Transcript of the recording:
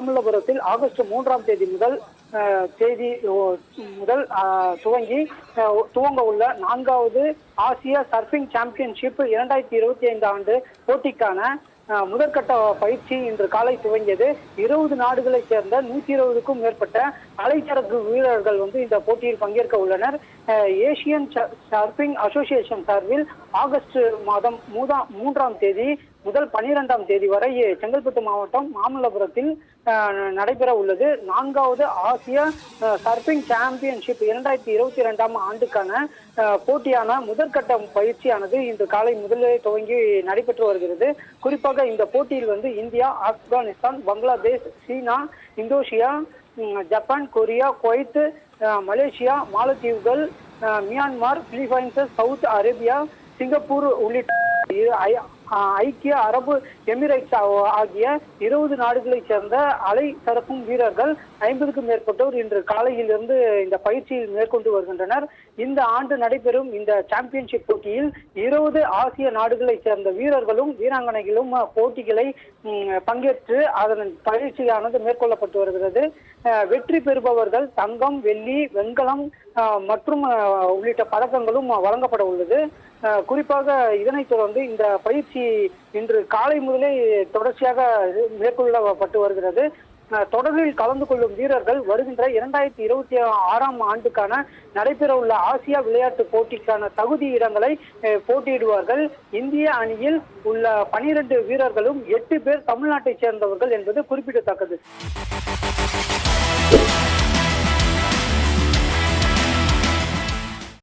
மாமல்லபுரத்தில் ஆகஸ்ட் 3ஆம் தேதி முதல் துவங்க உள்ள 4வது ஆசிய சர்ஃபிங் சாம்பியன்ஷிப் 2025 ஆண்டு போட்டிக்கான முதற்கட்ட பயிற்சி இன்று காலை துவங்கியது. 20 நாடுகளைச் சேர்ந்த 120க்கும் மேற்பட்ட அலைச்சரக்கு வீரர்கள் இந்த போட்டியில் பங்கேற்க உள்ளனர். ஏசியன் சர்ஃபிங் அசோசியேஷன் சார்பில் ஆகஸ்ட் மாதம் 3ஆம் தேதி முதல் 12ஆம் தேதி வரை செங்கல்பட்டு மாவட்டம் மாமல்லபுரத்தில் நடைபெற உள்ளது. 4வது ஆசிய சர்ஃபிங் சாம்பியன்ஷிப் 2022ஆம் ஆண்டுக்கான போட்டியான முதற்கட்ட பயிற்சியானது இன்று காலை முதலே துவங்கி நடைபெற்று வருகிறது. குறிப்பாக இந்த போட்டியில் India, Afghanistan, Bangladesh, China, Indonesia, Japan, Korea, Kuwait, Malaysia, மாலத்தீவுகள், Myanmar, Philippines, Saudi Arabia, Singapore உள்ளிட்ட ஐக்கிய அரபு எமிரேட்ஸ் ஆகிய 20 நாடுகளைச் சேர்ந்த அலை சறுக்கும் வீரர்கள் 50க்கும் மேற்பட்டோர் இன்று காலையிலிருந்து இந்த பயிற்சியில் மேற்கொண்டு வருகின்றனர். இந்த ஆண்டு நடைபெறும் இந்த சாம்பியன்ஷிப் போட்டியில் 20 ஆசிய நாடுகளைச் சேர்ந்த வீரர்களும் வீராங்கனைகளும் போட்டிகளை பங்கேற்று அதன் பயிற்சியானது மேற்கொள்ளப்பட்டு வருகிறது. வெற்றி பெறுபவர்கள் தங்கம், வெள்ளி, வெண்கலம் மற்றும் உள்ளிட்ட பதக்கங்களும் வழங்கப்பட உள்ளது. குறிப்பாக இதனைத் தொடர்ந்து இந்த பயிற்சி இன்று காலை முதலே தொடர்ச்சியாக மேற்கொள்ளப்பட்டு வருகிறது. தொடரில் கலந்து கொள்ளும் வீரர்கள் வருகின்ற 2026ஆம் ஆண்டுக்கான நடைபெற உள்ள ஆசியா விளையாட்டு போட்டிக்கான தகுதி இடங்களை போட்டியிடுவார்கள். இந்திய அணியில் உள்ள 12 வீரர்களும் 8 பேர் தமிழ்நாட்டைச் சேர்ந்தவர்கள் என்பது குறிப்பிடத்தக்கது.